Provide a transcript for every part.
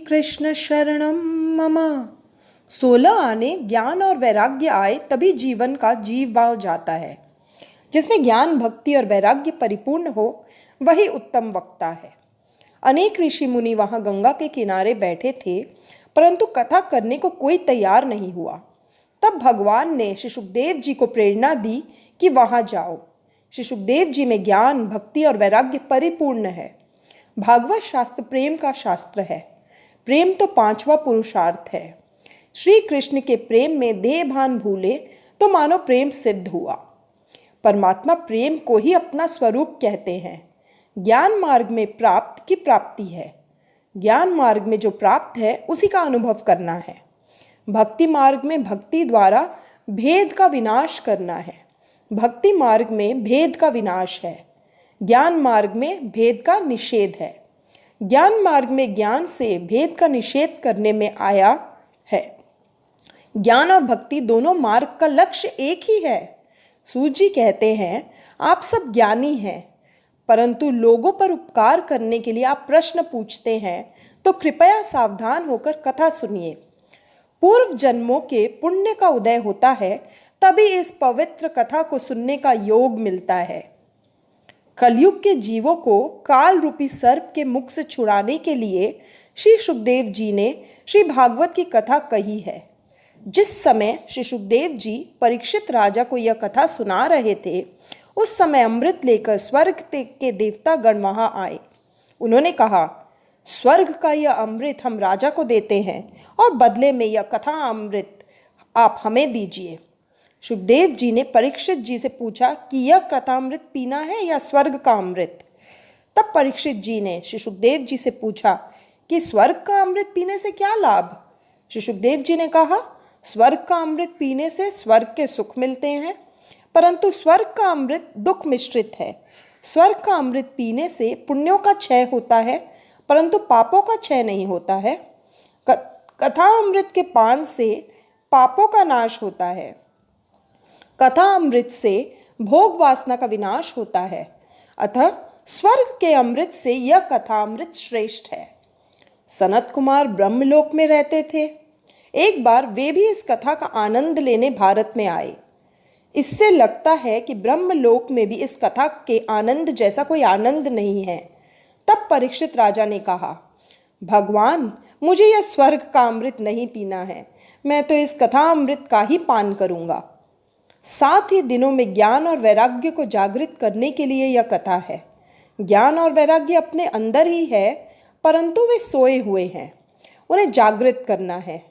कृष्ण शरणम मम। 16 आने ज्ञान और वैराग्य आए तभी जीवन का जीव भाव जाता है। जिसमें ज्ञान भक्ति और वैराग्य परिपूर्ण हो वही उत्तम वक्ता है। अनेक ऋषि मुनि वहां गंगा के किनारे बैठे थे, परंतु कथा करने को कोई तैयार नहीं हुआ। तब भगवान ने श्री सुखदेव जी को प्रेरणा दी कि वहां जाओ। श्री सुखदेव जी में ज्ञान भक्ति और वैराग्य परिपूर्ण है। भागवत शास्त्र प्रेम का शास्त्र है। प्रेम तो 5वां पुरुषार्थ है। श्री कृष्ण के प्रेम में देह भान भूले तो मानो प्रेम सिद्ध हुआ। परमात्मा प्रेम को ही अपना स्वरूप कहते हैं। ज्ञान मार्ग में प्राप्त की प्राप्ति है। ज्ञान मार्ग में जो प्राप्त है उसी का अनुभव करना है। भक्ति मार्ग में भक्ति द्वारा भेद का विनाश करना है। भक्ति मार्ग में भेद का विनाश है। ज्ञान मार्ग में भेद का निषेध है। ज्ञान मार्ग में ज्ञान से भेद का निषेध करने में आया है। ज्ञान और भक्ति दोनों मार्ग का लक्ष्य एक ही है। सूत जी कहते हैं, आप सब ज्ञानी हैं, परंतु लोगों पर उपकार करने के लिए आप प्रश्न पूछते हैं, तो कृपया सावधान होकर कथा सुनिए। पूर्व जन्मों के पुण्य का उदय होता है, तभी इस पवित्र कथा को सुनने का योग मिलता है। कलयुग के जीवों को काल रूपी सर्प के मुख से छुड़ाने के लिए श्री सुखदेव जी ने श्री भागवत की कथा कही है। जिस समय श्री सुखदेव जी परीक्षित राजा को यह कथा सुना रहे थे, उस समय अमृत लेकर स्वर्ग के देवता गण वहां आए। उन्होंने कहा, स्वर्ग का यह अमृत हम राजा को देते हैं और बदले में यह कथा अमृत आप हमें दीजिए। सुखदेव जी ने परीक्षित जी से पूछा कि यह कथामृत पीना है या स्वर्ग का अमृत। तब परीक्षित जी ने श्री सुखदेव जी से पूछा कि स्वर्ग का अमृत पीने से क्या लाभ। श्री सुखदेव जी ने कहा, स्वर्ग का अमृत पीने से स्वर्ग के सुख मिलते हैं, परंतु स्वर्ग का अमृत दुख मिश्रित है। स्वर्ग का अमृत पीने से पुण्यों का क्षय होता है, परंतु पापों का क्षय नहीं होता है। कथा अमृत के पान से पापों का नाश होता है। कथा अमृत से भोग वासना का विनाश होता है। अतः स्वर्ग के अमृत से यह कथा अमृत श्रेष्ठ है। सनत कुमार ब्रह्मलोक में रहते थे। एक बार वे भी इस कथा का आनंद लेने भारत में आए। इससे लगता है कि ब्रह्मलोक में भी इस कथा के आनंद जैसा कोई आनंद नहीं है। तब परीक्षित राजा ने कहा, भगवान, मुझे यह स्वर्ग का अमृत नहीं पीना है, मैं तो इस कथा अमृत का ही पान करूंगा। 7 ही दिनों में ज्ञान और वैराग्य को जागृत करने के लिए यह कथा है। ज्ञान और वैराग्य अपने अंदर ही है, परंतु वे सोए हुए हैं, उन्हें जागृत करना है।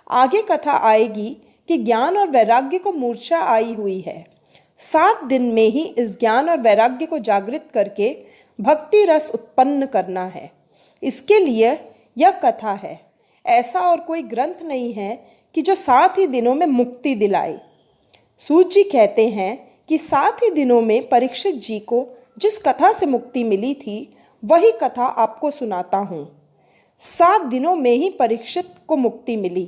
आगे कथा आएगी कि ज्ञान और वैराग्य को मूर्छा आई हुई है। 7 दिन में ही इस ज्ञान और वैराग्य को जागृत करके भक्ति रस उत्पन्न करना है। इसके लिए यह कथा है। ऐसा और कोई ग्रंथ नहीं है कि जो 7 ही दिनों में मुक्ति दिलाए। सूत जी कहते हैं कि 7 ही दिनों में परीक्षित जी को जिस कथा से मुक्ति मिली थी, वही कथा आपको सुनाता हूँ। 7 दिनों में ही परीक्षित को मुक्ति मिली।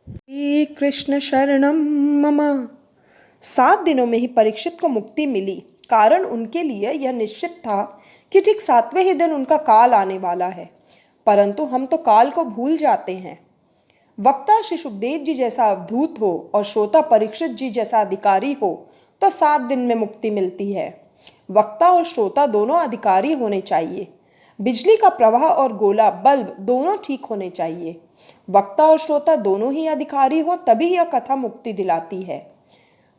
श्री कृष्ण शरणम मम। 7 दिनों में ही परीक्षित को मुक्ति मिली। कारण उनके लिए यह निश्चित था कि ठीक 7वें ही दिन उनका काल आने वाला है, परंतु हम तो काल को भूल जाते हैं। वक्ता श्री सुखदेव जी जैसा अवधूत हो और श्रोता परीक्षित जी जैसा अधिकारी हो तो 7 दिन में मुक्ति मिलती है। वक्ता और श्रोता दोनों अधिकारी होने चाहिए। बिजली का प्रवाह और गोला बल्ब दोनों ठीक होने चाहिए। वक्ता और श्रोता दोनों ही अधिकारी हो तभी यह कथा मुक्ति दिलाती है।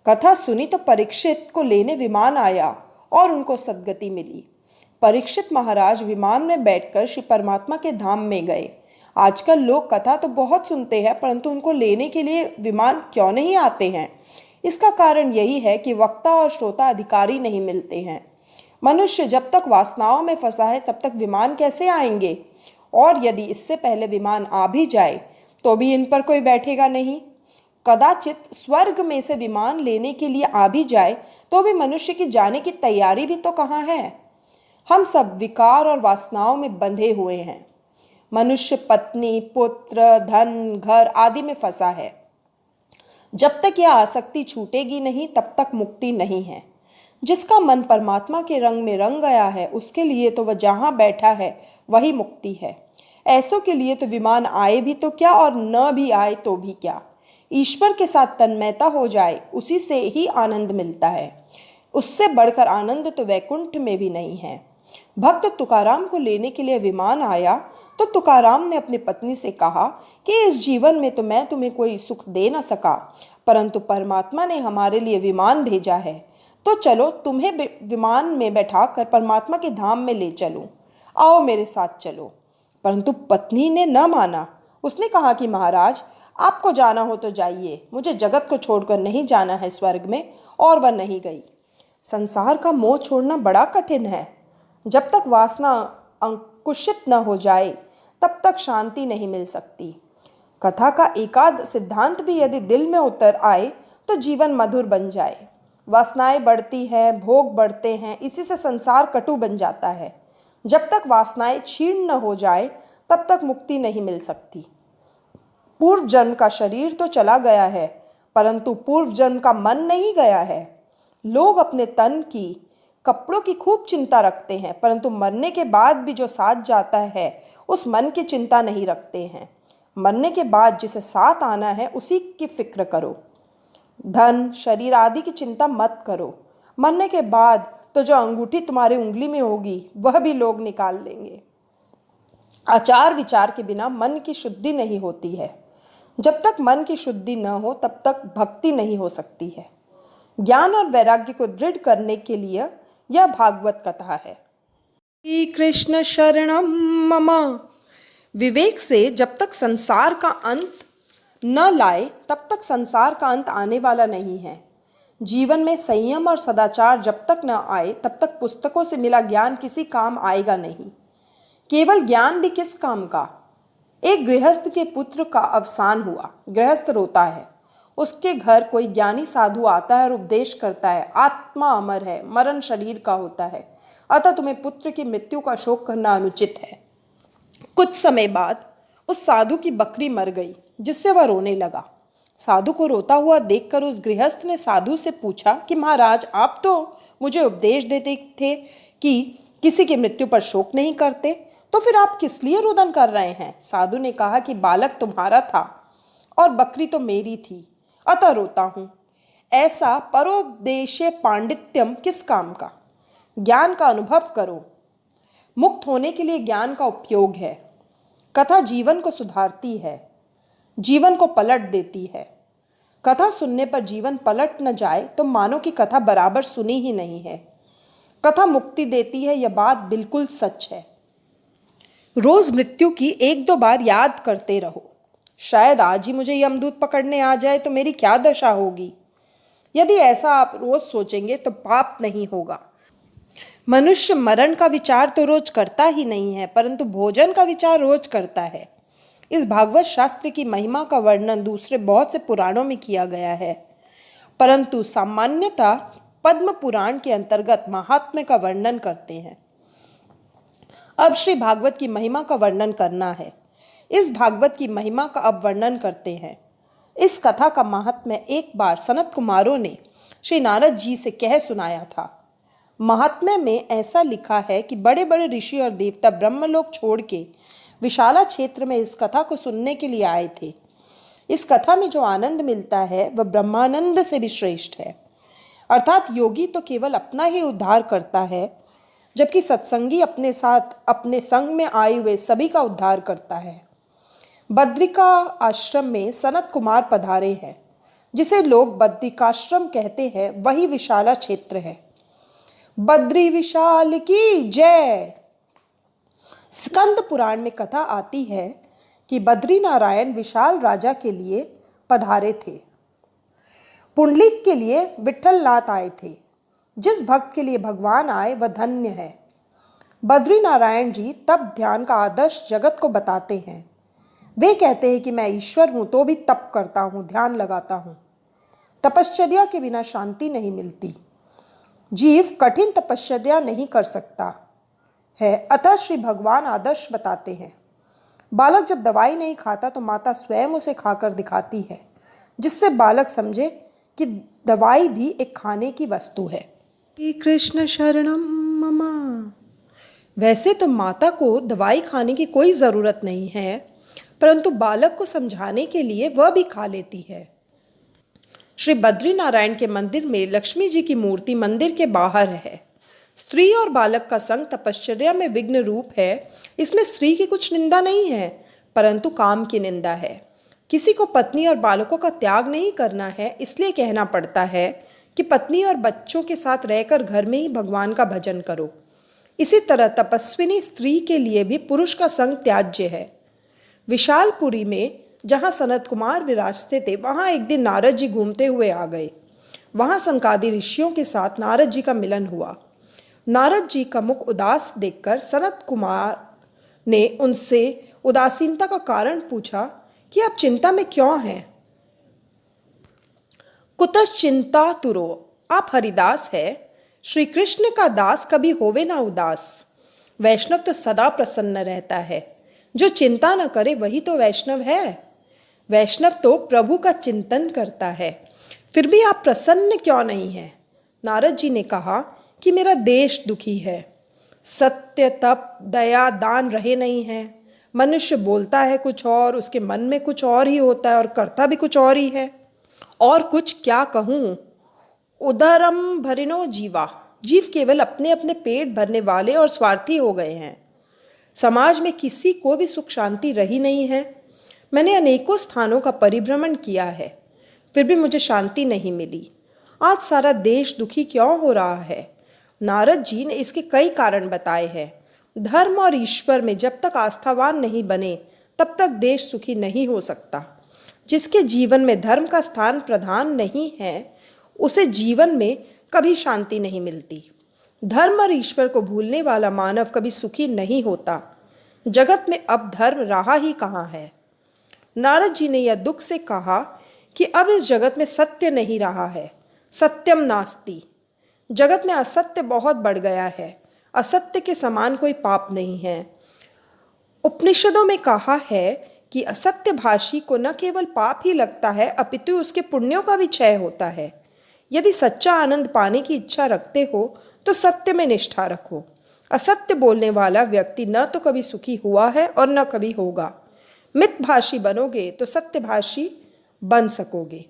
कथा सुनी तो परीक्षित को लेने विमान आया और उनको सद्गति मिली। परीक्षित महाराज विमान में बैठकर श्री परमात्मा के धाम में गए। आजकल लोग कथा तो बहुत सुनते हैं, परंतु उनको लेने के लिए विमान क्यों नहीं आते हैं? इसका कारण यही है कि वक्ता और श्रोता अधिकारी नहीं मिलते हैं। मनुष्य जब तक वासनाओं में फंसा है तब तक विमान कैसे आएंगे? और यदि इससे पहले विमान आ भी जाए तो भी इन पर कोई बैठेगा नहीं। कदाचित स्वर्ग में से विमान लेने के लिए आ भी जाए तो भी मनुष्य की जाने की तैयारी भी तो कहाँ है? हम सब विकार और वासनाओं में बंधे हुए हैं। मनुष्य पत्नी, पुत्र, धन, घर आदि में फंसा है। जब तक यह आसक्ति छूटेगी नहीं तब तक मुक्ति नहीं है। जिसका मन परमात्मा के रंग में रंग गया है, उसके लिए तो वह जहाँ बैठा है वही मुक्ति है। ऐसों के लिए तो विमान आए भी तो क्या और न भी आए तो भी क्या, ईश्वर के साथ तन्मयता हो जाए उसी से ही आनंद मिलता है। उससे बढ़कर आनंद तो वैकुंठ में भी नहीं है। भक्त तुकाराम को लेने के लिए विमान आया तो तुकाराम ने अपनी पत्नी से कहा कि इस जीवन में तो मैं तुम्हें कोई सुख दे न सका, परंतु परमात्मा ने हमारे लिए विमान भेजा है, तो चलो तुम्हें विमान में बैठाकर परमात्मा के धाम में ले चलूं, आओ मेरे साथ चलो। परंतु पत्नी ने न माना। उसने कहा कि महाराज, आपको जाना हो तो जाइए, मुझे जगत को छोड़कर नहीं जाना है स्वर्ग में। और वह नहीं गई। संसार का मोह छोड़ना बड़ा कठिन है। जब तक वासना अंकुशित न हो जाए तब तक शांति नहीं मिल सकती। कथा का एकाध सिद्धांत भी यदि दिल में उतर आए तो जीवन मधुर बन जाए। वासनाएं बढ़ती हैं, भोग बढ़ते हैं, इसी से संसार कटु बन जाता है। जब तक वासनाएं क्षीण न हो जाए तब तक मुक्ति नहीं मिल सकती। पूर्व जन्म का शरीर तो चला गया है, परंतु पूर्व जन्म का मन नहीं गया है। लोग अपने तन की, कपड़ों की खूब चिंता रखते हैं, परंतु मरने के बाद भी जो साथ जाता है उस मन की चिंता नहीं रखते हैं। मरने के बाद जिसे साथ आना है उसी की फिक्र करो। धन, शरीर आदि की चिंता मत करो। मरने के बाद तो जो अंगूठी तुम्हारी उंगली में होगी वह भी लोग निकाल लेंगे। आचार विचार के बिना मन की शुद्धि नहीं होती है। जब तक मन की शुद्धि न हो तब तक भक्ति नहीं हो सकती है। ज्ञान और वैराग्य को दृढ़ करने के लिए यह भागवत कथा है। श्री कृष्ण शरणम मम। विवेक से जब तक संसार का अंत न लाए तब तक संसार का अंत आने वाला नहीं है। जीवन में संयम और सदाचार जब तक न आए तब तक पुस्तकों से मिला ज्ञान किसी काम आएगा नहीं। केवल ज्ञान भी किस काम का। एक गृहस्थ के पुत्र का अवसान हुआ। गृहस्थ रोता है। उसके घर कोई ज्ञानी साधु आता है और उपदेश करता है, आत्मा अमर है, मरण शरीर का होता है, अतः तुम्हें पुत्र की मृत्यु का शोक करना अनुचित है। कुछ समय बाद उस साधु की बकरी मर गई, जिससे वह रोने लगा। साधु को रोता हुआ देखकर उस गृहस्थ ने साधु से पूछा कि महाराज, आप तो मुझे उपदेश देते थे कि किसी की मृत्यु पर शोक नहीं करते, तो फिर आप किस लिए रुदन कर रहे हैं? साधु ने कहा कि बालक तुम्हारा था और बकरी तो मेरी थी, अतः रोता हूँ। ऐसा परोपदेशे पांडित्यम किस काम का। ज्ञान का अनुभव करो। मुक्त होने के लिए ज्ञान का उपयोग है। कथा जीवन को सुधारती है, जीवन को पलट देती है। कथा सुनने पर जीवन पलट न जाए तो मानो कि कथा बराबर सुनी ही नहीं है। कथा मुक्ति देती है, यह बात बिल्कुल सच है। रोज मृत्यु की एक दो बार याद करते रहो। शायद आज ही मुझे यमदूत पकड़ने आ जाए तो मेरी क्या दशा होगी। यदि ऐसा आप रोज सोचेंगे तो पाप नहीं होगा। मनुष्य मरण का विचार तो रोज करता ही नहीं है, परंतु भोजन का विचार रोज करता है। इस भागवत शास्त्र की महिमा का वर्णन दूसरे बहुत से पुराणों में किया गया है, परंतु सामान्यतः पद्म पुराण के अंतर्गत महात्म्य का वर्णन करते हैं। अब श्री भागवत की महिमा का वर्णन करना है। इस भागवत की महिमा का अब वर्णन करते हैं। इस कथा का महात्म्य एक बार सनत कुमारों ने श्री नारद जी से कह सुनाया था। महात्म्य में ऐसा लिखा है कि बड़े बड़े ऋषि और देवता ब्रह्मलोक छोड़ के विशाला क्षेत्र में इस कथा को सुनने के लिए आए थे। इस कथा में जो आनंद मिलता है वह ब्रह्मानंद से भी श्रेष्ठ है। अर्थात योगी तो केवल अपना ही उद्धार करता है, जबकि सत्संगी अपने साथ अपने संग में आए हुए सभी का उद्धार करता है। बद्रिका आश्रम में सनत कुमार पधारे हैं। जिसे लोग बद्रिकाश्रम कहते हैं वही विशाला क्षेत्र है। बद्री विशाल की जय। स्कंद पुराण में कथा आती है कि बद्री नारायण विशाल राजा के लिए पधारे थे। पुंडलिक के लिए विठल नाथ आए थे। जिस भक्त के लिए भगवान आए वह धन्य है। बद्री नारायण जी तप ध्यान का आदर्श जगत को बताते हैं। वे कहते हैं कि मैं ईश्वर हूं तो भी तप करता हूं, ध्यान लगाता हूं। तपश्चर्या के बिना शांति नहीं मिलती। जीव कठिन तपश्चर्या नहीं कर सकता है, अतः श्री भगवान आदर्श बताते हैं। बालक जब दवाई नहीं खाता तो माता स्वयं उसे खाकर दिखाती है, जिससे बालक समझे कि दवाई भी एक खाने की वस्तु है। श्री कृष्ण शरणम मम। वैसे तो माता को दवाई खाने की कोई ज़रूरत नहीं है, परंतु बालक को समझाने के लिए वह भी खा लेती है। श्री बद्रीनारायण के मंदिर में लक्ष्मी जी की मूर्ति मंदिर के बाहर है। स्त्री और बालक का संग तपश्चर्या में विघ्न रूप है। इसमें स्त्री की कुछ निंदा नहीं है, परंतु काम की निंदा है। किसी को पत्नी और बालकों का त्याग नहीं करना है, इसलिए कहना पड़ता है कि पत्नी और बच्चों के साथ रहकर घर में ही भगवान का भजन करो। इसी तरह तपस्विनी स्त्री के लिए भी पुरुष का संग त्याज्य है। विशालपुरी में जहाँ सनत कुमार विराजते थे, वहाँ एक दिन नारद जी घूमते हुए आ गए। वहाँ संकादि ऋषियों के साथ नारद जी का मिलन हुआ। नारद जी का मुख उदास देखकर सनत कुमार ने उनसे उदासीनता का कारण पूछा कि आप चिंता में क्यों हैं। कुतः चिंता तुरो, आप हरिदास है। श्री कृष्ण का दास कभी होवे ना उदास। वैष्णव तो सदा प्रसन्न रहता है। जो चिंता न करे वही तो वैष्णव है। वैष्णव तो प्रभु का चिंतन करता है। फिर भी आप प्रसन्न क्यों नहीं हैं? नारद जी ने कहा कि मेरा देश दुखी है। सत्य, तप, दया, दान रहे नहीं हैं। मनुष्य बोलता है कुछ और, उसके मन में कुछ और ही होता है और करता भी कुछ और ही है। और कुछ क्या कहूँ, उदरम भरिनो जीवा, जीव केवल अपने अपने पेट भरने वाले और स्वार्थी हो गए हैं। समाज में किसी को भी सुख शांति रही नहीं है। मैंने अनेकों स्थानों का परिभ्रमण किया है, फिर भी मुझे शांति नहीं मिली। आज सारा देश दुखी क्यों हो रहा है? नारद जी ने इसके कई कारण बताए हैं। धर्म और ईश्वर में जब तक आस्थावान नहीं बने, तब तक देश सुखी नहीं हो सकता। जिसके जीवन में धर्म का स्थान प्रधान नहीं है, उसे जीवन में कभी शांति नहीं मिलती। धर्म और ईश्वर को भूलने वाला मानव कभी सुखी नहीं होता। जगत में अब धर्म रहा ही कहाँ है? नारद जी ने यह दुख से कहा कि अब इस जगत में सत्य नहीं रहा है। सत्यम नास्ति। जगत में असत्य बहुत बढ़ गया है। असत्य के समान कोई पाप नहीं है। उपनिषदों में कहा है कि असत्य भाषी को न केवल पाप ही लगता है, अपितु उसके पुण्यों का भी क्षय होता है। यदि सच्चा आनंद पाने की इच्छा रखते हो तो सत्य में निष्ठा रखो। असत्य बोलने वाला व्यक्ति न तो कभी सुखी हुआ है और न कभी होगा। मितभाषी बनोगे तो सत्यभाषी बन सकोगे।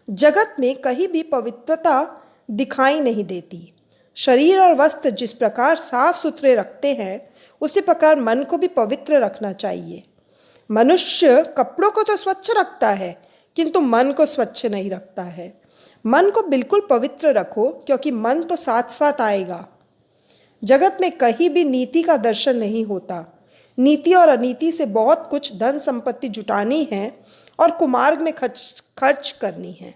जगत में कहीं भी पवित्रता दिखाई नहीं देती। शरीर और वस्त्र जिस प्रकार साफ सुथरे रखते हैं, उसी प्रकार मन को भी पवित्र रखना चाहिए। मनुष्य कपड़ों को तो स्वच्छ रखता है, किंतु मन को स्वच्छ नहीं रखता है। मन को बिल्कुल पवित्र रखो, क्योंकि मन तो साथ साथ आएगा। जगत में कहीं भी नीति का दर्शन नहीं होता। नीति और अनीति से बहुत कुछ धन संपत्ति जुटानी है और कुमार्ग में खर्च करनी है।